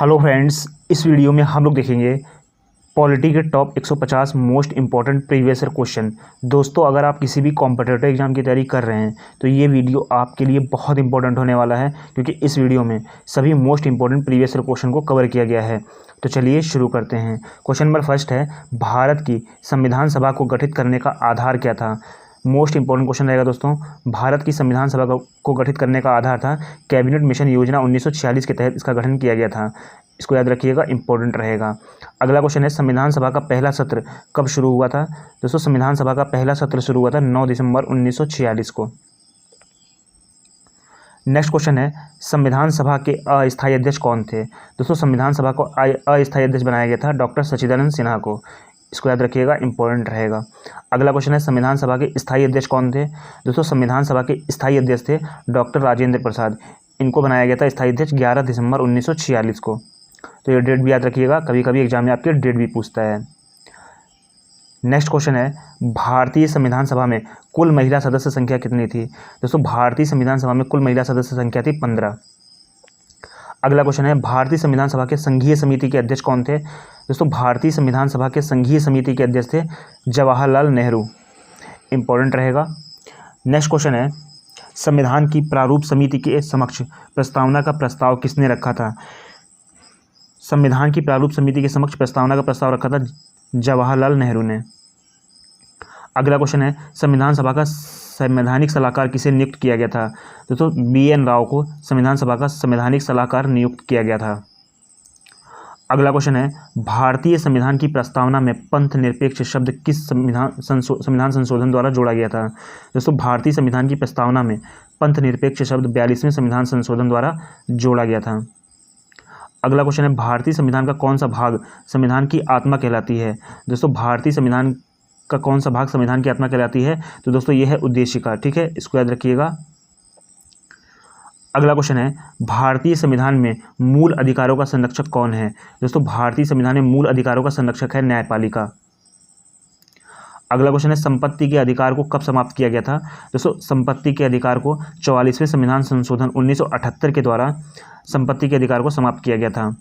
Hello friends, इस video में हम लोग देखेंगे पॉलिटी के top 150 most important previous year question. दोस्तों, अगर आप किसी भी कॉम्पिटिटिव एग्जाम की तैयारी कर रहे हैं तो ये वीडियो आपके लिए बहुत इंपॉर्टेंट होने वाला है, क्योंकि इस वीडियो में सभी most important previous year question को कवर किया गया है। तो चलिए शुरू करते हैं। क्वेश्चन नंबर फर्स्ट है, भारत की संविधान सभा को गठित करने का आधार क्या था। मोस्ट इंपॉर्टेंट क्वेश्चन रहेगा दोस्तों। भारत की संविधान सभा को गठित करने का आधार था कैबिनेट मिशन योजना 1946 के तहत इसका गठन किया गया था। इसको याद रखिएगा, इंपॉर्टेंट रहेगा। अगला क्वेश्चन है, संविधान सभा का पहला सत्र कब शुरू हुआ था। दोस्तों, संविधान सभा का पहला सत्र शुरू हुआ था 9 दिसंबर 1946 को। नेक्स्ट क्वेश्चन है, संविधान सभा के अस्थायी अध्यक्ष कौन थे। दोस्तों, संविधान सभा को अस्थायी अध्यक्ष बनाया गया था डॉक्टर सच्चिदानंद सिन्हा को। इसको याद रखिएगा, इंपॉर्टेंट रहेगा। अगला क्वेश्चन है, संविधान सभा के स्थायी अध्यक्ष कौन थे। दोस्तों, संविधान सभा के स्थायी अध्यक्ष थे डॉक्टर राजेंद्र प्रसाद। इनको बनाया गया था स्थायी अध्यक्ष 11 दिसंबर 1946 को। तो ये डेट भी याद रखिएगा, कभी कभी एग्जाम में आपके डेट भी पूछता है। नेक्स्ट क्वेश्चन है, भारतीय संविधान सभा में कुल महिला सदस्य संख्या कितनी थी। दोस्तों, भारतीय संविधान सभा में कुल महिला सदस्य संख्या थी 15। अगला क्वेश्चन है, भारतीय संविधान सभा के संघीय समिति के अध्यक्ष कौन थे। दोस्तों, भारतीय संविधान सभा के संघीय समिति के अध्यक्ष थे जवाहरलाल नेहरू। इंपॉर्टेंट रहेगा। नेक्स्ट क्वेश्चन है, संविधान की प्रारूप समिति के समक्ष प्रस्तावना का प्रस्ताव किसने रखा था। संविधान की प्रारूप समिति के समक्ष प्रस्तावना का प्रस्ताव रखा था जवाहरलाल नेहरू ने। अगला क्वेश्चन है, संविधान सभा का संवैधानिक सलाहकार किसे नियुक्त किया गया था। दोस्तों, BN राव को संविधान सभा का संवैधानिक सलाहकार नियुक्त किया गया था। अगला क्वेश्चन है, भारतीय संविधान की प्रस्तावना में पंथ निरपेक्ष शब्द किस संविधान संशोधन द्वारा जोड़ा गया था। दोस्तों, भारतीय संविधान की प्रस्तावना में पंथ निरपेक्ष शब्द 42वें संविधान संशोधन द्वारा जोड़ा गया था। अगला क्वेश्चन है, भारतीय संविधान का कौन सा भाग संविधान की आत्मा कहलाती है। दोस्तों, भारतीय संविधान का कौन सा भाग संविधान की आत्मा कहलाती है। तो दोस्तों, यह है उद्देशिका। ठीक है, इसको याद रखिएगा। अगला क्वेश्चन है, भारतीय संविधान में मूल अधिकारों का संरक्षक कौन है। दोस्तों, भारतीय संविधान में मूल अधिकारों का संरक्षक है न्यायपालिका। अगला क्वेश्चन है, संपत्ति के अधिकार को कब समाप्त किया गया था। दोस्तों, संपत्ति के अधिकार को 44वें संविधान संशोधन 1978 के द्वारा संपत्ति के अधिकार को समाप्त किया गया था।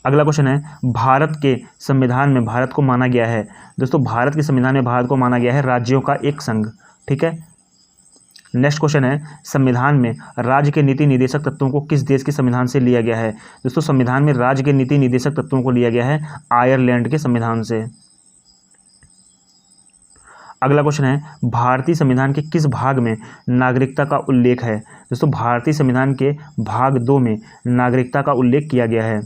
अगला क्वेश्चन है, भारत के संविधान में भारत को माना गया है। दोस्तों, भारत के संविधान में भारत को माना गया है राज्यों का एक संघ। ठीक है। नेक्स्ट क्वेश्चन है, संविधान में राज्य के नीति निर्देशक तत्वों को किस देश के संविधान से लिया गया है। दोस्तों, संविधान में राज्य के नीति निर्देशक तत्वों को लिया गया है आयरलैंड के संविधान से। अगला क्वेश्चन है, भारतीय संविधान के किस भाग में नागरिकता का उल्लेख है। दोस्तों, भारतीय संविधान के भाग 2 में नागरिकता का उल्लेख किया गया है।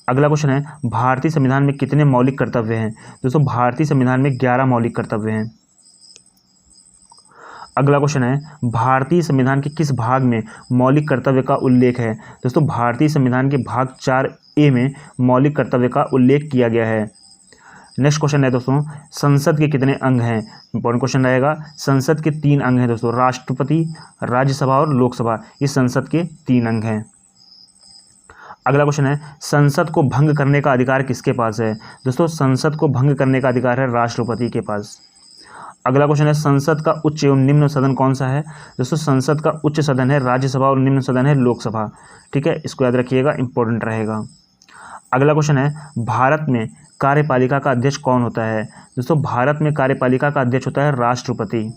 अगला क्वेश्चन है, भारतीय संविधान में कितने मौलिक कर्तव्य हैं। दोस्तों, भारतीय संविधान में 11 मौलिक कर्तव्य हैं। अगला क्वेश्चन है, भारतीय संविधान के किस भाग में मौलिक कर्तव्य का उल्लेख है। दोस्तों, भारतीय संविधान के भाग 4A में मौलिक कर्तव्य का उल्लेख किया गया है। नेक्स्ट क्वेश्चन है दोस्तों, संसद के कितने अंग हैं। इंपॉर्टेंट क्वेश्चन रहेगा। संसद के 3 अंग हैं दोस्तों, राष्ट्रपति, राज्यसभा और लोकसभा। ये संसद के 3 अंग हैं। अगला क्वेश्चन है, संसद को भंग करने का अधिकार किसके पास है। दोस्तों, संसद को भंग करने का अधिकार है राष्ट्रपति के पास। अगला क्वेश्चन है, संसद का उच्च एवं निम्न सदन कौन सा है। दोस्तों, संसद का उच्च सदन है राज्यसभा और निम्न सदन है लोकसभा। ठीक है, इसको याद रखिएगा, इंपॉर्टेंट रहेगा। अगला क्वेश्चन है, भारत में कार्यपालिका का अध्यक्ष कौन होता है। दोस्तों, भारत में कार्यपालिका का अध्यक्ष होता है राष्ट्रपति।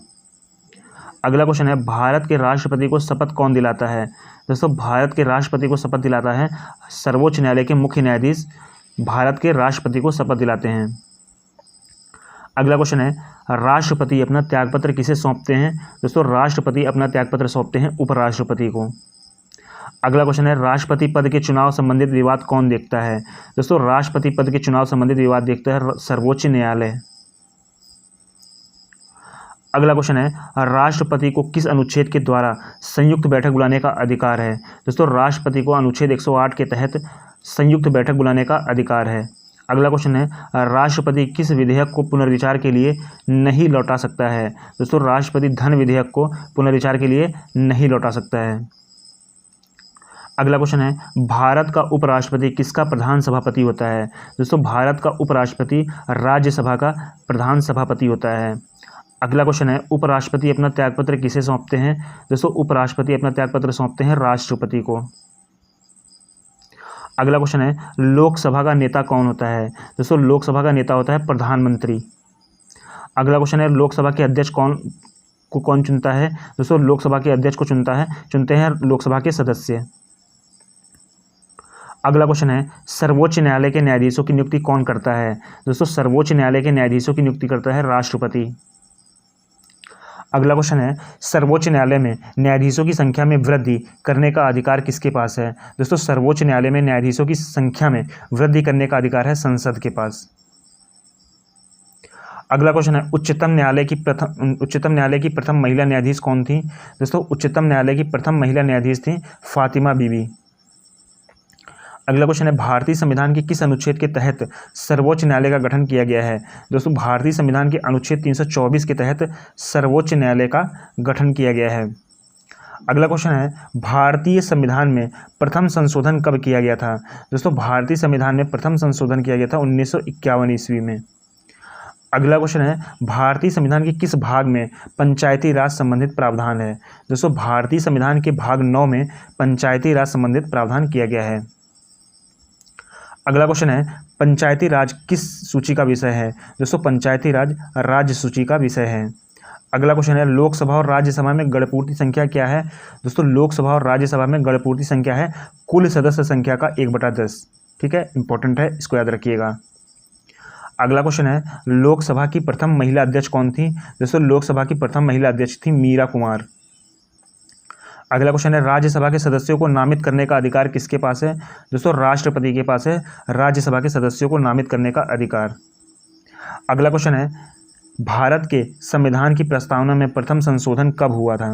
अगला क्वेश्चन है, भारत के राष्ट्रपति को शपथ कौन दिलाता है। दोस्तों, भारत के राष्ट्रपति को शपथ दिलाता है सर्वोच्च न्यायालय के मुख्य न्यायाधीश भारत के राष्ट्रपति को शपथ दिलाते हैं। अगला क्वेश्चन है, राष्ट्रपति अपना त्यागपत्र किसे सौंपते हैं। दोस्तों, राष्ट्रपति अपना त्यागपत्र सौंपते हैं उपराष्ट्रपति को। अगला क्वेश्चन है, राष्ट्रपति पद के चुनाव संबंधित विवाद कौन देखता है। दोस्तों, राष्ट्रपति पद के चुनाव संबंधित विवाद देखता है सर्वोच्च न्यायालय। अगला क्वेश्चन है, राष्ट्रपति को किस अनुच्छेद के द्वारा संयुक्त बैठक बुलाने का अधिकार है। दोस्तों, राष्ट्रपति को अनुच्छेद 108 के तहत संयुक्त बैठक बुलाने का अधिकार है। अगला क्वेश्चन है, राष्ट्रपति किस विधेयक को पुनर्विचार के लिए नहीं लौटा सकता है। दोस्तों, राष्ट्रपति धन विधेयक को पुनर्विचार के लिए नहीं लौटा सकता है। अगला क्वेश्चन है, भारत का उपराष्ट्रपति किसका प्रधान सभापति होता है। दोस्तों, भारत का उपराष्ट्रपति राज्यसभा का प्रधान सभापति होता है। अगला क्वेश्चन है, उपराष्ट्रपति अपना त्यागपत्र किसे सौंपते हैं। दोस्तों, उपराष्ट्रपति अपना त्यागपत्र सौंपते हैं राष्ट्रपति को। अगला क्वेश्चन है लोकसभा का नेता कौन होता है? दोस्तों लोकसभा का नेता होता है प्रधानमंत्री। अगला क्वेश्चन है लोकसभा के अध्यक्ष कौन चुनता है? दोस्तों लोकसभा के अध्यक्ष को चुनते हैं लोकसभा के सदस्य। अगला क्वेश्चन है सर्वोच्च न्यायालय के न्यायाधीशों की नियुक्ति कौन करता है? दोस्तों सर्वोच्च न्यायालय के न्यायाधीशों की नियुक्ति करता है राष्ट्रपति। अगला क्वेश्चन है सर्वोच्च न्यायालय में न्यायाधीशों की संख्या में वृद्धि करने का अधिकार किसके पास है? दोस्तों सर्वोच्च न्यायालय में न्यायाधीशों की संख्या में वृद्धि करने का अधिकार है संसद के पास। अगला क्वेश्चन है उच्चतम न्यायालय की प्रथम महिला न्यायाधीश कौन थी? दोस्तों उच्चतम न्यायालय की प्रथम महिला न्यायाधीश थी फातिमा बीबी। अगला क्वेश्चन है भारतीय संविधान के किस अनुच्छेद के तहत सर्वोच्च न्यायालय का गठन किया गया है? दोस्तों भारतीय संविधान के अनुच्छेद 324 के तहत सर्वोच्च न्यायालय का गठन किया गया है। अगला क्वेश्चन है भारतीय संविधान में प्रथम संशोधन कब किया गया था? दोस्तों भारतीय संविधान में प्रथम संशोधन किया गया था 1951 ईस्वी में। अगला क्वेश्चन है भारतीय संविधान के किस भाग में पंचायती राज संबंधित प्रावधान है? दोस्तों भारतीय संविधान के भाग 9 में पंचायती राज संबंधित प्रावधान किया गया है। अगला क्वेश्चन है पंचायती राज किस सूची का विषय है? दोस्तों पंचायती राज राज्य सूची का विषय है। अगला क्वेश्चन है लोकसभा और राज्यसभा में गणपूर्ति संख्या क्या है? दोस्तों लोकसभा और राज्यसभा में गणपूर्ति संख्या है कुल सदस्य संख्या का 1/10। ठीक है, इंपॉर्टेंट है, इसको याद रखिएगा। अगला क्वेश्चन है लोकसभा की प्रथम महिला अध्यक्ष कौन थी? दोस्तों लोकसभा की प्रथम महिला अध्यक्ष थी मीरा कुमार। अगला क्वेश्चन है राज्यसभा के सदस्यों को नामित करने का अधिकार किसके पास है? दोस्तों राष्ट्रपति के पास है राज्यसभा के सदस्यों को नामित करने का अधिकार। अगला क्वेश्चन है भारत के संविधान की प्रस्तावना में प्रथम संशोधन कब हुआ था?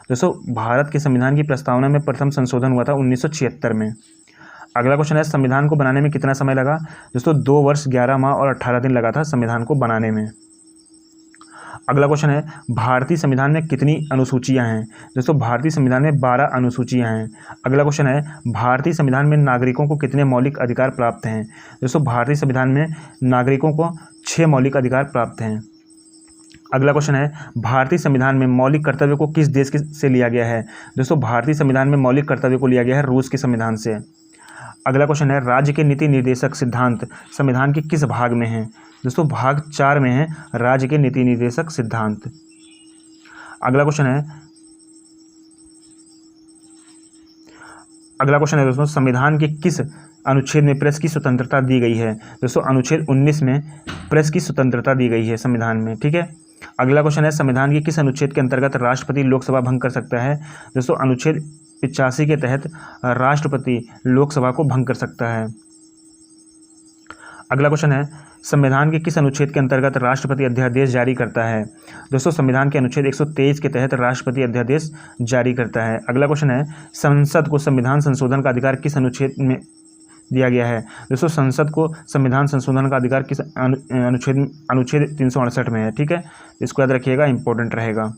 दोस्तों भारत के संविधान की प्रस्तावना में प्रथम संशोधन हुआ था 1976 में। अगला क्वेश्चन है संविधान को बनाने में कितना समय लगा? दोस्तों 2 वर्ष 11 माह और 18 दिन लगा था संविधान को बनाने में। अगला क्वेश्चन है भारतीय संविधान में कितनी अनुसूचियां हैं? दोस्तों भारतीय संविधान में 12 अनुसूचियां हैं। अगला क्वेश्चन है भारतीय संविधान में नागरिकों को कितने मौलिक अधिकार प्राप्त हैं? दोस्तों भारतीय संविधान में नागरिकों को 6 मौलिक अधिकार प्राप्त हैं। अगला क्वेश्चन है भारतीय संविधान में मौलिक कर्तव्य को किस देश से लिया गया है? दोस्तों भारतीय संविधान में मौलिक कर्तव्य को लिया गया है रूस के संविधान से। अगला क्वेश्चन है राज्य के नीति निर्देशक सिद्धांत संविधान के किस भाग में है? दोस्तों भाग 4 में है राज्य के नीति निर्देशक सिद्धांत। अगला क्वेश्चन है दोस्तों संविधान के किस अनुच्छेद में प्रेस की स्वतंत्रता दी गई है? दोस्तों अनुच्छेद 19 में प्रेस की स्वतंत्रता दी गई है संविधान में। ठीक है, अगला क्वेश्चन है संविधान के किस अनुच्छेद के अंतर्गत राष्ट्रपति लोकसभा भंग कर सकता है? दोस्तों अनुच्छेद 85 के तहत राष्ट्रपति लोकसभा को भंग कर सकता है। अगला क्वेश्चन है संविधान के किस अनुच्छेद के अंतर्गत राष्ट्रपति अध्यादेश जारी करता है? दोस्तों संविधान के अनुच्छेद 123 के तहत राष्ट्रपति अध्यादेश जारी करता है। अगला क्वेश्चन है संसद को संविधान संशोधन का अधिकार किस अनुच्छेद में दिया गया है? दोस्तों संसद को संविधान संशोधन का अधिकार किस अनुच्छेद 368 में है। ठीक है, इसको याद रखिएगा, इंपॉर्टेंट रहेगा।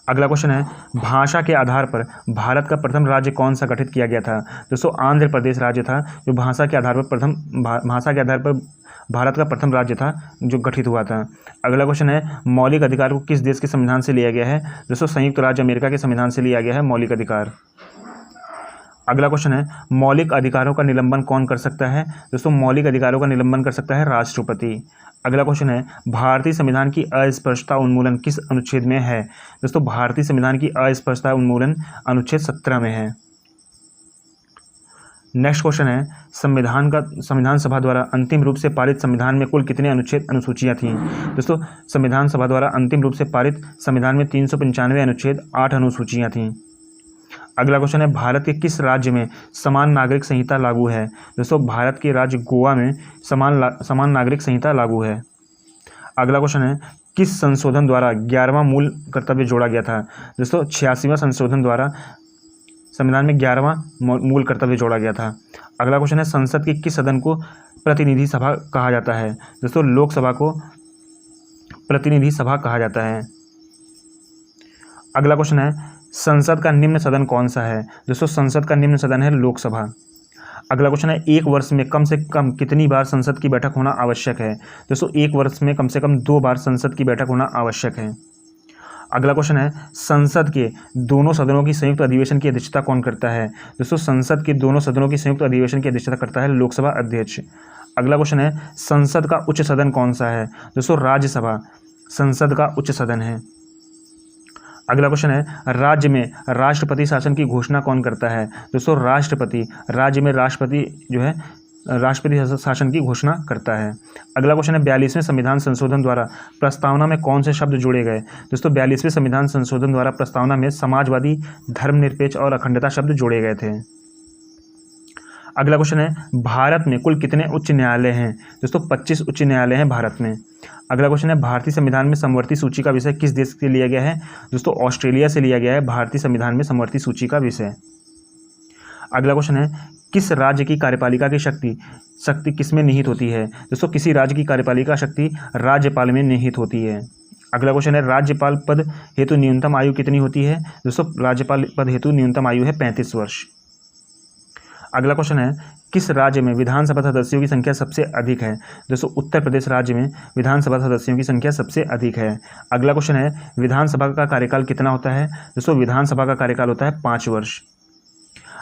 अगला क्वेश्चन है भाषा के आधार पर भारत का प्रथम राज्य कौन सा गठित किया गया था? दोस्तों आंध्र प्रदेश राज्य था जो भाषा के आधार पर भारत का प्रथम राज्य था जो गठित हुआ था। अगला क्वेश्चन है मौलिक अधिकार को किस देश के संविधान से लिया गया है? दोस्तों संयुक्त राज्य अमेरिका के संविधान से लिया गया है मौलिक अधिकार। अगला क्वेश्चन है मौलिक अधिकारों का निलंबन कौन कर सकता है? दोस्तों मौलिक अधिकारों का निलंबन कर सकता है राष्ट्रपति। अगला क्वेश्चन है भारतीय संविधान की अस्पष्टता उन्मूलन किस अनुच्छेद में है? दोस्तों भारतीय संविधान की अस्पष्टता उन्मूलन अनुच्छेद 17 में है। नेक्स्ट क्वेश्चन है संविधान सभा द्वारा अंतिम रूप से पारित संविधान में कुल कितने अनुसूचियां थीं? दोस्तों संविधान सभा द्वारा अंतिम रूप से पारित संविधान में 395 अनुच्छेद 8 अनुसूचियां थीं। अगला क्वेश्चन है भारत के किस राज्य में समान नागरिक संहिता लागू है? दोस्तों भारत के राज्य गोवा में समान नागरिक संहिता लागू है। अगला क्वेश्चन है किस संशोधन द्वारा 11वां मूल कर्तव्य जोड़ा गया था? दोस्तों 86वां संशोधन द्वारा संविधान में 11वां मूल कर्तव्य जोड़ा गया था। अगला क्वेश्चन है संसद के किस सदन को प्रतिनिधि सभा कहा जाता है? दोस्तों लोकसभा को प्रतिनिधि सभा कहा जाता है। अगला क्वेश्चन है संसद का निम्न सदन कौन सा है? दोस्तों संसद का निम्न सदन है लोकसभा। अगला क्वेश्चन है एक वर्ष में कम से कम कितनी बार संसद की बैठक होना आवश्यक है? दोस्तों एक वर्ष में कम से कम 2 बार संसद की बैठक होना आवश्यक है। अगला क्वेश्चन है संसद के दोनों सदनों की संयुक्त अधिवेशन की अध्यक्षता कौन करता है? दोस्तों संसद के दोनों सदनों की संयुक्त अधिवेशन की अध्यक्षता करता है लोकसभा अध्यक्ष। अगला क्वेश्चन है संसद का उच्च सदन कौन सा है? दोस्तों राज्यसभा संसद का उच्च सदन है। अगला क्वेश्चन है राज्य में राष्ट्रपति शासन की घोषणा कौन करता है? दोस्तों राष्ट्रपति, राज्य में राष्ट्रपति जो है राष्ट्रपति शासन की घोषणा करता है। अगला क्वेश्चन है 42वें संविधान संशोधन द्वारा प्रस्तावना में कौन से शब्द जोड़े गए? दोस्तों 42वें संविधान संशोधन द्वारा प्रस्तावना में समाजवादी, धर्मनिरपेक्ष और अखंडता शब्द जोड़े गए थे। अगला क्वेश्चन है भारत में कुल कितने उच्च न्यायालय हैं? दोस्तों 25 उच्च न्यायालय हैं भारत में। अगला क्वेश्चन है भारतीय संविधान में समवर्ती सूची का विषय किस देश से लिया गया है? दोस्तों ऑस्ट्रेलिया से लिया गया है भारतीय संविधान में समवर्ती सूची का विषय। अगला क्वेश्चन है किस राज्य की कार्यपालिका की शक्ति किस में निहित होती है? दोस्तों किसी राज्य की कार्यपालिका शक्ति राज्यपाल में निहित होती है। अगला क्वेश्चन है राज्यपाल पद हेतु न्यूनतम आयु कितनी होती है? दोस्तों राज्यपाल पद हेतु न्यूनतम आयु है 35 वर्ष। अगला क्वेश्चन है किस राज्य में विधानसभा सदस्यों की संख्या सबसे अधिक है? दोस्तों उत्तर प्रदेश राज्य में विधानसभा सदस्यों की संख्या सबसे अधिक है। अगला क्वेश्चन है विधानसभा का कार्यकाल कितना होता है? दोस्तों विधानसभा का कार्यकाल होता है 5 वर्ष।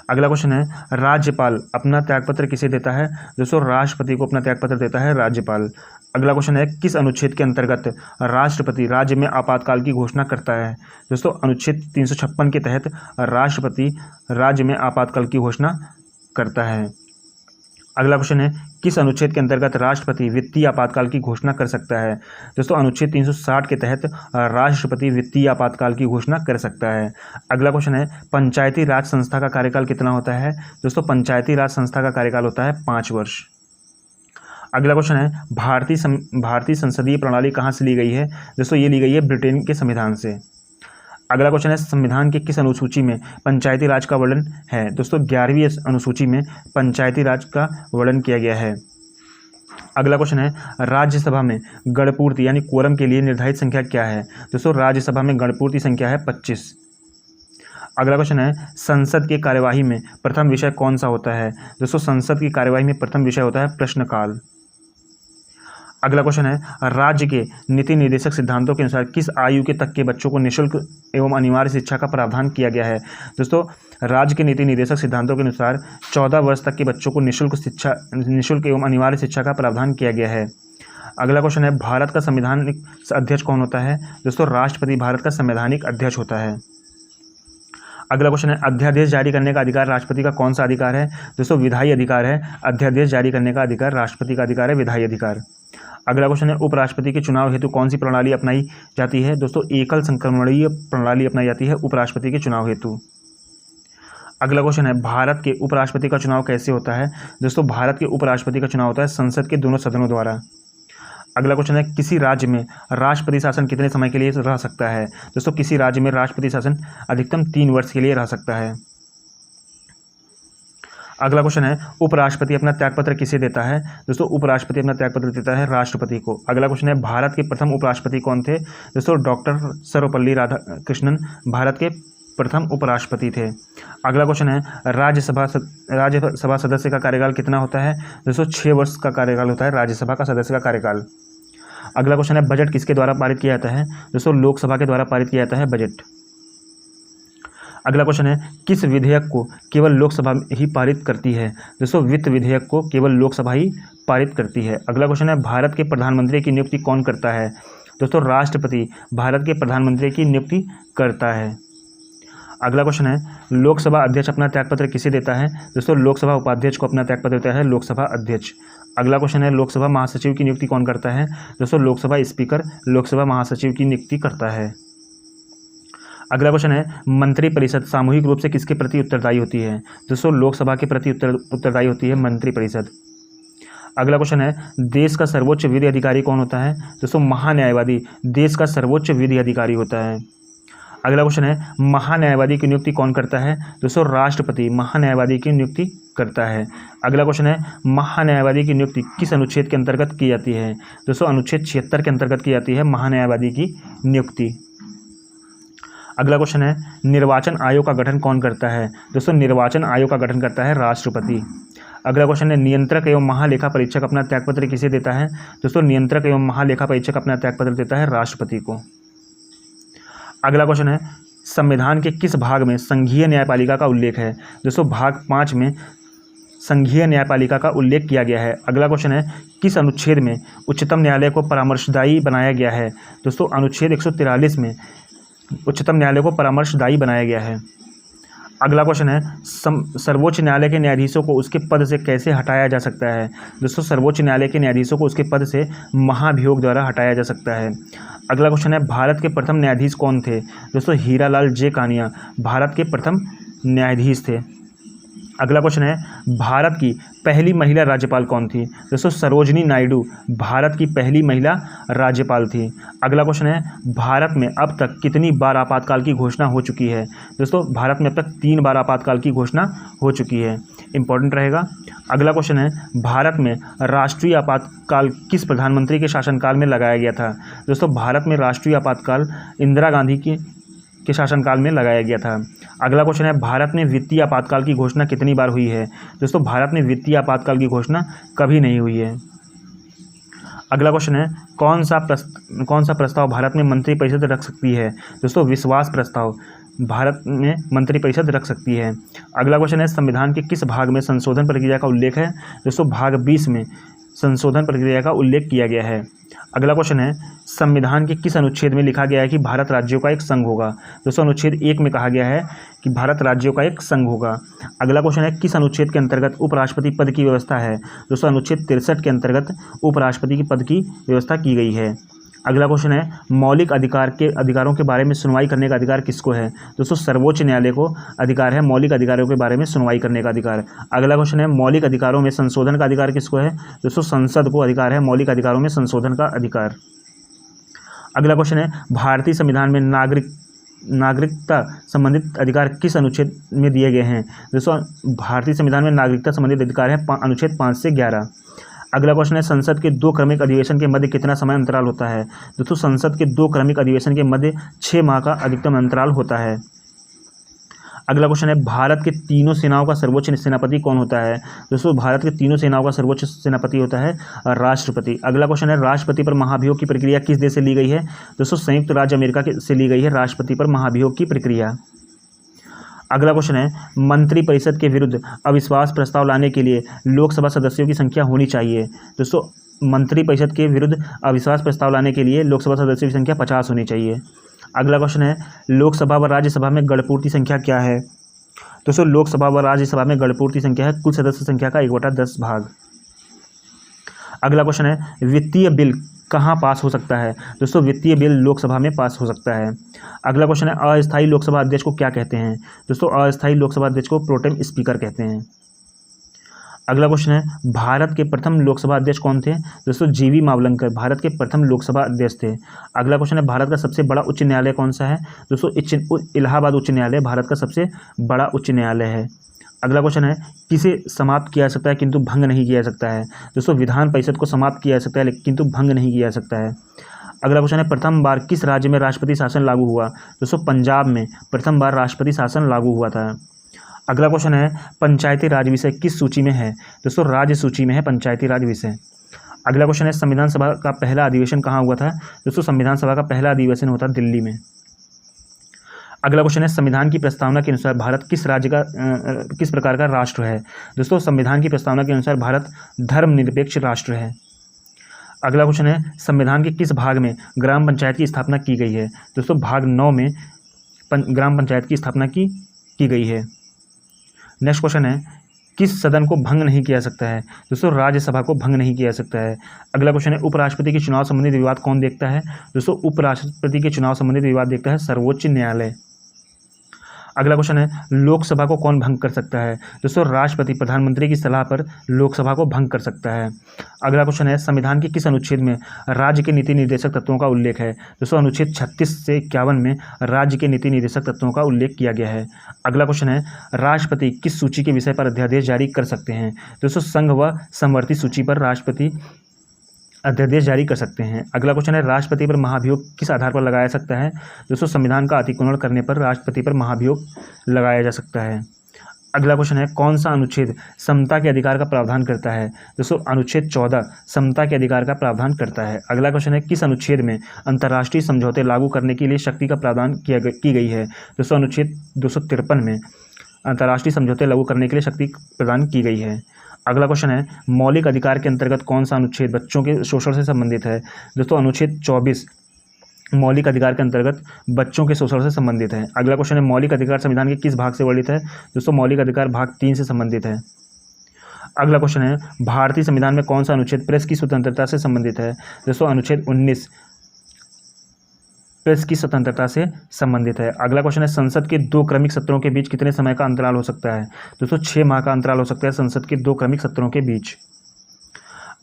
अगला क्वेश्चन है राज्यपाल अपना त्यागपत्र किसे देता है? दोस्तों राष्ट्रपति को अपना त्यागपत्र देता है राज्यपाल। अगला क्वेश्चन है किस अनुच्छेद के अंतर्गत राष्ट्रपति राज्य में आपातकाल की घोषणा करता है? दोस्तों अनुच्छेद 356 के तहत राष्ट्रपति राज्य में आपातकाल की घोषणा करता है। अगला क्वेश्चन है किस अनुच्छेद के अंतर्गत राष्ट्रपति वित्तीय आपातकाल की घोषणा कर सकता है? दोस्तों अनुच्छेद 360 के तहत राष्ट्रपति वित्तीय आपातकाल की घोषणा कर सकता है। अगला क्वेश्चन है पंचायती राज संस्था का कार्यकाल कितना होता है? दोस्तों पंचायती राज संस्था का कार्यकाल होता है 5 वर्ष। अगला क्वेश्चन है भारतीय संसदीय प्रणाली कहाँ से ली गई है? दोस्तों ये ली गई है ब्रिटेन के संविधान से। अगला क्वेश्चन है संविधान के किस अनुसूची में पंचायती राज का वर्णन है? दोस्तों 11वीं अनुसूची में पंचायती राज का वर्णन किया गया है। अगला क्वेश्चन है राज्यसभा में गणपूर्ति यानी कोरम के लिए निर्धारित संख्या क्या है? दोस्तों राज्यसभा में गणपूर्ति संख्या है 25। अगला क्वेश्चन है संसद की कार्यवाही में प्रथम विषय कौन सा होता है? दोस्तों संसद की कार्यवाही में प्रथम विषय होता है प्रश्नकाल। अगला क्वेश्चन है राज्य के नीति निर्देशक सिद्धांतों के अनुसार किस आयु के तक के बच्चों को निःशुल्क एवं अनिवार्य शिक्षा का प्रावधान किया गया है? दोस्तों राज्य के नीति निर्देशक सिद्धांतों के अनुसार 14 वर्ष तक के बच्चों को निःशुल्क एवं अनिवार्य शिक्षा का प्रावधान किया गया है। अगला क्वेश्चन है भारत का संवैधानिक अध्यक्ष कौन होता है? दोस्तों राष्ट्रपति भारत का संवैधानिक अध्यक्ष होता है। अगला क्वेश्चन है अध्यादेश जारी करने का अधिकार राष्ट्रपति का कौन सा अधिकार है? दोस्तों विधायी अधिकार है। अध्यादेश जारी करने का अधिकार राष्ट्रपति का अधिकार है, विधायी अधिकार। अगला क्वेश्चन है उपराष्ट्रपति के चुनाव हेतु कौन सी प्रणाली अपनाई जाती है? दोस्तों एकल संक्रमणीय प्रणाली अपनाई जाती है उपराष्ट्रपति के चुनाव हेतु। अगला क्वेश्चन है भारत के उपराष्ट्रपति का चुनाव कैसे होता है? दोस्तों भारत के उपराष्ट्रपति का चुनाव होता है संसद के दोनों सदनों द्वारा। अगला क्वेश्चन है किसी राज्य में राष्ट्रपति शासन कितने समय के लिए रह सकता है? दोस्तों किसी राज्य में राष्ट्रपति शासन अधिकतम 3 वर्ष के लिए रह सकता है। अगला क्वेश्चन है उपराष्ट्रपति अपना त्यागपत्र किसे देता है? दोस्तों उपराष्ट्रपति अपना त्यागपत्र देता है राष्ट्रपति को। अगला क्वेश्चन है भारत के प्रथम उपराष्ट्रपति कौन थे? दोस्तों डॉक्टर सर्वपल्ली राधाकृष्णन भारत के प्रथम उपराष्ट्रपति थे। अगला क्वेश्चन है राज्यसभा सदस्य का कार्यकाल कितना होता है? दोस्तों 6 वर्ष का कार्यकाल होता है राज्यसभा का सदस्य का कार्यकाल। अगला क्वेश्चन है बजट किसके द्वारा पारित किया जाता है? दोस्तों लोकसभा के द्वारा पारित किया जाता है बजट। अगला क्वेश्चन है किस विधेयक को केवल लोकसभा ही पारित करती है? दोस्तों वित्त विधेयक को केवल लोकसभा ही पारित करती है। अगला क्वेश्चन है भारत के प्रधानमंत्री की नियुक्ति कौन करता है? दोस्तों राष्ट्रपति भारत के प्रधानमंत्री की नियुक्ति करता है। अगला क्वेश्चन है लोकसभा अध्यक्ष अपना त्यागपत्र किसे देता है? दोस्तों लोकसभा उपाध्यक्ष को अपना त्यागपत्र देता है लोकसभा अध्यक्ष। अगला क्वेश्चन है लोकसभा महासचिव की नियुक्ति कौन करता है? दोस्तों लोकसभा स्पीकर लोकसभा महासचिव की नियुक्ति करता है। अगला क्वेश्चन है मंत्रिपरिषद सामूहिक रूप से किसके प्रति उत्तरदायी होती है? दोस्तों लोकसभा के प्रति उत्तरदायी होती है मंत्रिपरिषद। अगला क्वेश्चन है देश का सर्वोच्च विधि अधिकारी कौन होता है? दोस्तों महान्यायवादी देश का सर्वोच्च विधि अधिकारी होता है। अगला क्वेश्चन है महान्यायवादी की नियुक्ति कौन करता है? दोस्तों राष्ट्रपति महान्यायवादी की नियुक्ति करता है। अगला क्वेश्चन है महान्यायवादी की नियुक्ति किस अनुच्छेद के अंतर्गत की जाती है? दोस्तों अनुच्छेद 76 के अंतर्गत की जाती है महान्यायवादी की नियुक्ति। अगला क्वेश्चन है निर्वाचन आयोग का गठन कौन करता है? दोस्तों निर्वाचन आयोग का गठन करता है राष्ट्रपति। अगला क्वेश्चन है नियंत्रक एवं महालेखा परीक्षक अपना त्यागपत्र किसे देता है? दोस्तों नियंत्रक एवं महालेखा परीक्षक अपना त्यागपत्र देता है राष्ट्रपति को। अगला क्वेश्चन है संविधान के किस भाग में संघीय न्यायपालिका का उल्लेख है? दोस्तों भाग 5 में संघीय न्यायपालिका का उल्लेख किया गया है। अगला क्वेश्चन है किस अनुच्छेद में उच्चतम न्यायालय को परामर्शदायी बनाया गया है? दोस्तों अनुच्छेद 143 में उच्चतम न्यायालय को परामर्शदायी बनाया गया है। अगला क्वेश्चन है सर्वोच्च न्यायालय के न्यायाधीशों को उसके पद से कैसे हटाया जा सकता है? दोस्तों सर्वोच्च न्यायालय के न्यायाधीशों को उसके पद से महाभियोग द्वारा हटाया जा सकता है। अगला क्वेश्चन है भारत के प्रथम न्यायाधीश कौन थे? दोस्तों हीरालाल जे कानिया भारत के प्रथम न्यायाधीश थे। अगला क्वेश्चन है भारत की पहली महिला राज्यपाल कौन थी? दोस्तों सरोजिनी नायडू भारत की पहली महिला राज्यपाल थी। अगला क्वेश्चन है भारत में अब तक कितनी बार आपातकाल की घोषणा हो चुकी है? दोस्तों भारत में अब तक 3 बार आपातकाल की घोषणा हो चुकी है, इंपॉर्टेंट रहेगा। अगला क्वेश्चन है भारत में राष्ट्रीय आपातकाल किस प्रधानमंत्री के शासनकाल में लगाया गया था? दोस्तों भारत में राष्ट्रीय आपातकाल इंदिरा गांधी के शासनकाल में लगाया गया था। अगला क्वेश्चन है भारत में वित्तीय आपातकाल की घोषणा कितनी बार हुई है? दोस्तों भारत में वित्तीय आपातकाल की घोषणा कभी नहीं हुई है। अगला क्वेश्चन है कौन सा प्रस्ताव भारत में मंत्रिपरिषद रख सकती है? दोस्तों विश्वास प्रस्ताव भारत में मंत्रिपरिषद रख सकती है। अगला क्वेश्चन है संविधान के किस भाग में संशोधन प्रक्रिया का उल्लेख है? दोस्तों भाग 20 में संशोधन प्रक्रिया का उल्लेख किया गया है। अगला क्वेश्चन है संविधान के किस अनुच्छेद में लिखा गया है कि भारत राज्यों का एक संघ होगा? दोस्तों अनुच्छेद 1 में कहा गया है कि भारत राज्यों का एक संघ होगा। अगला क्वेश्चन है किस अनुच्छेद के अंतर्गत उपराष्ट्रपति पद की व्यवस्था है? दोस्तों अनुच्छेद 63 के अंतर्गत उपराष्ट्रपति की पद की व्यवस्था की गई है। अगला क्वेश्चन है मौलिक अधिकारों के बारे में सुनवाई करने का अधिकार किसको है? दोस्तों सर्वोच्च न्यायालय को अधिकार है मौलिक अधिकारों के बारे में सुनवाई करने का अधिकार। अगला क्वेश्चन है मौलिक अधिकारों में संशोधन का अधिकार किसको है? दोस्तों संसद को अधिकार है मौलिक अधिकारों में संशोधन का अधिकार। अगला क्वेश्चन है भारतीय संविधान में नागरिकता संबंधित अधिकार किस अनुच्छेद में दिए गए हैं? दोस्तों भारतीय संविधान में नागरिकता संबंधित अधिकार है अनुच्छेद 5 से 11। अगला क्वेश्चन है संसद के 2 क्रमिक अधिवेशन के मध्य कितना समय अंतराल होता है? दोस्तों संसद के 2 क्रमिक अधिवेशन के मध्य 6 माह का अधिकतम अंतराल होता है। अगला क्वेश्चन है भारत के तीनों सेनाओं का सर्वोच्च सेनापति कौन होता है? दोस्तों भारत के तीनों सेनाओं का सर्वोच्च सेनापति होता है राष्ट्रपति। अगला क्वेश्चन है राष्ट्रपति पर महाभियोग की प्रक्रिया किस देश से ली गई है? दोस्तों संयुक्त राज्य अमेरिका से ली गई है राष्ट्रपति पर महाभियोग की प्रक्रिया। अगला क्वेश्चन है मंत्रिपरिषद के विरुद्ध अविश्वास प्रस्ताव लाने के लिए लोकसभा सदस्यों की संख्या होनी चाहिए? दोस्तों मंत्रिपरिषद के विरुद्ध अविश्वास प्रस्ताव लाने के लिए लोकसभा सदस्यों की संख्या 50 होनी चाहिए। अगला क्वेश्चन है लोकसभा व राज्यसभा में गणपूर्ति संख्या क्या है? दोस्तों लोकसभा व राज्यसभा में गणपूर्ति संख्या है कुल सदस्य संख्या का 1/10 भाग। अगला क्वेश्चन है वित्तीय बिल कहाँ पास हो सकता है? दोस्तों वित्तीय बिल लोकसभा में पास हो सकता है। अगला क्वेश्चन है अस्थायी लोकसभा अध्यक्ष को क्या कहते हैं? दोस्तों अस्थायी लोकसभा अध्यक्ष को प्रोटेम स्पीकर कहते हैं। अगला क्वेश्चन है भारत के प्रथम लोकसभा अध्यक्ष कौन थे? दोस्तों जीवी मावलंकर भारत के प्रथम लोकसभा अध्यक्ष थे। अगला क्वेश्चन है भारत का सबसे बड़ा उच्च न्यायालय कौन सा है? दोस्तों इलाहाबाद उच्च न्यायालय भारत का सबसे बड़ा उच्च न्यायालय है। अगला क्वेश्चन है किसे समाप्त किया जा सकता है किंतु भंग नहीं किया जा सकता है? दोस्तों विधान परिषद को समाप्त किया जा सकता है लेकिन किंतु भंग नहीं किया जा सकता है। अगला क्वेश्चन है प्रथम बार किस राज्य में राष्ट्रपति शासन लागू हुआ? दोस्तों पंजाब में प्रथम बार राष्ट्रपति शासन लागू हुआ था। अगला क्वेश्चन है पंचायती राज विषय किस सूची में है? दोस्तों राज्य सूची में है पंचायती राज विषय। अगला क्वेश्चन है संविधान सभा का पहला अधिवेशन कहाँ हुआ था? दोस्तों संविधान सभा का पहला अधिवेशन होता दिल्ली में। अगला क्वेश्चन है संविधान की प्रस्तावना के अनुसार भारत किस राज्य का किस प्रकार का राष्ट्र है? दोस्तों संविधान की प्रस्तावना के अनुसार भारत धर्मनिरपेक्ष राष्ट्र है। अगला क्वेश्चन है संविधान के किस भाग में ग्राम पंचायत की स्थापना की गई है? दोस्तों भाग 9 में ग्राम पंचायत की स्थापना की गई है। नेक्स्ट क्वेश्चन है किस सदन को भंग नहीं किया सकता है? दोस्तों राज्यसभा को भंग नहीं किया सकता है। अगला क्वेश्चन है उपराष्ट्रपति के चुनाव संबंधित विवाद कौन देखता है? दोस्तों उपराष्ट्रपति के चुनाव संबंधित विवाद देखता है सर्वोच्च न्यायालय। अगला क्वेश्चन है लोकसभा को कौन भंग कर सकता है? दोस्तों राष्ट्रपति प्रधानमंत्री की सलाह पर लोकसभा को भंग कर सकता है। अगला क्वेश्चन है संविधान के किस अनुच्छेद में राज्य के नीति निर्देशक तत्वों का उल्लेख है? दोस्तों अनुच्छेद 36 से 51 में राज्य के नीति निर्देशक तत्वों का उल्लेख किया गया है। अगला क्वेश्चन है राष्ट्रपति किस सूची के विषय पर अध्यादेश जारी कर सकते हैं? दोस्तों संघ व समवर्ती सूची पर राष्ट्रपति अध्यादेश जारी कर सकते हैं। अगला क्वेश्चन है राष्ट्रपति पर महाभियोग किस आधार पर लगाया सकता है? दोस्तों संविधान का अतिक्रमण करने पर राष्ट्रपति पर महाभियोग लगाया जा सकता है। अगला क्वेश्चन है, कौन सा अनुच्छेद समता के अधिकार का प्रावधान करता है? दोस्तों अनुच्छेद 14 समता के अधिकार का प्रावधान करता है। अगला क्वेश्चन है, किस अनुच्छेद में अंतर्राष्ट्रीय समझौते लागू करने के लिए शक्ति का प्रावधान की गई है? दोस्तों अनुच्छेद 253 में अंतर्राष्ट्रीय समझौते लागू करने के लिए शक्ति प्रदान की गई है। अगला क्वेश्चन है, मौलिक अधिकार के अंतर्गत कौन सा अनुच्छेद बच्चों के शोषण से संबंधित है? दोस्तों अनुच्छेद 24 मौलिक अधिकार के अंतर्गत बच्चों के शोषण से संबंधित है। अगला क्वेश्चन है, मौलिक अधिकार संविधान के किस भाग से वर्णित है? दोस्तों मौलिक अधिकार भाग 3 से संबंधित है। अगला क्वेश्चन है, भारतीय संविधान में कौन सा अनुच्छेद प्रेस की स्वतंत्रता से संबंधित है? दोस्तों अनुच्छेद 19 प्रेस की स्वतंत्रता से संबंधित है। अगला क्वेश्चन है, संसद के 2 क्रमिक सत्रों के बीच कितने समय का अंतराल हो सकता है? दोस्तों 6 माह का अंतराल हो सकता है संसद के 2 क्रमिक सत्रों के बीच।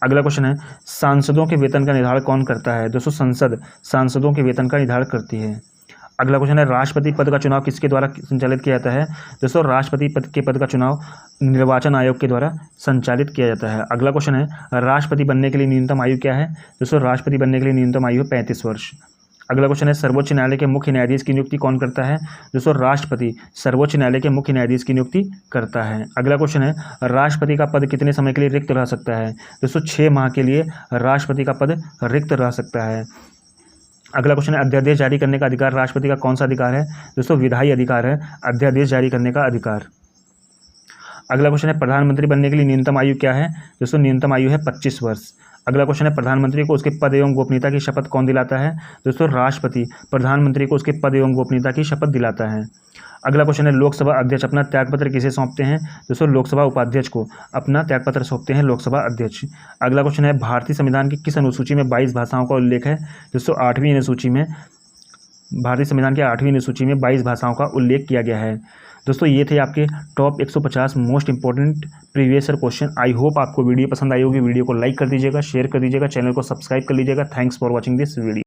अगला क्वेश्चन है, सांसदों के वेतन का निर्धारण कौन करता है? दोस्तों संसद सांसदों के वेतन का निर्धारण करती है। अगला क्वेश्चन है, राष्ट्रपति पद का चुनाव किसके द्वारा संचालित किया जाता है? दोस्तों राष्ट्रपति पद के पद का चुनाव निर्वाचन आयोग के द्वारा संचालित किया जाता है। अगला क्वेश्चन है, राष्ट्रपति बनने के लिए न्यूनतम आयु क्या है? दोस्तों राष्ट्रपति बनने के लिए न्यूनतम आयु है 35 वर्ष। अगला क्वेश्चन है, सर्वोच्च न्यायालय के मुख्य न्यायाधीश की नियुक्ति कौन करता है? दोस्तों राष्ट्रपति सर्वोच्च न्यायालय के मुख्य न्यायाधीश की नियुक्ति करता है। अगला क्वेश्चन है, राष्ट्रपति का पद कितने समय के लिए रिक्त रह सकता है? दोस्तों 6 माह के लिए राष्ट्रपति का पद रिक्त रह सकता है। अगला क्वेश्चन है, अध्यादेश जारी करने का अधिकार राष्ट्रपति का कौन सा अधिकार है? दोस्तों विधायी अधिकार है अध्यादेश जारी करने का अधिकार। अगला क्वेश्चन है, प्रधानमंत्री बनने के लिए न्यूनतम आयु क्या है? दोस्तों न्यूनतम आयु है 25 वर्ष। अगला क्वेश्चन है, प्रधानमंत्री को उसके पद एवं गोपनीयता की शपथ कौन दिलाता है? दोस्तों राष्ट्रपति प्रधानमंत्री को उसके पद एवं गोपनीयता की शपथ दिलाता है। अगला क्वेश्चन है, लोकसभा अध्यक्ष अपना त्यागपत्र किसे सौंपते हैं? दोस्तों लोकसभा उपाध्यक्ष को अपना त्यागपत्र सौंपते हैं लोकसभा अध्यक्ष। अगला क्वेश्चन है, भारतीय संविधान की किस अनुसूची में 22 भाषाओं का उल्लेख है? दोस्तों 8वीं अनुसूची में भारतीय संविधान की 8वीं अनुसूची में 22 भाषाओं का उल्लेख किया गया है। दोस्तों ये थे आपके top 150 most important previous year question. I hope आपको वीडियो पसंद आई होगी। वीडियो को लाइक कर दीजिएगा, शेयर कर दीजिएगा, चैनल को सब्सक्राइब कर लीजिएगा। Thanks for watching this video.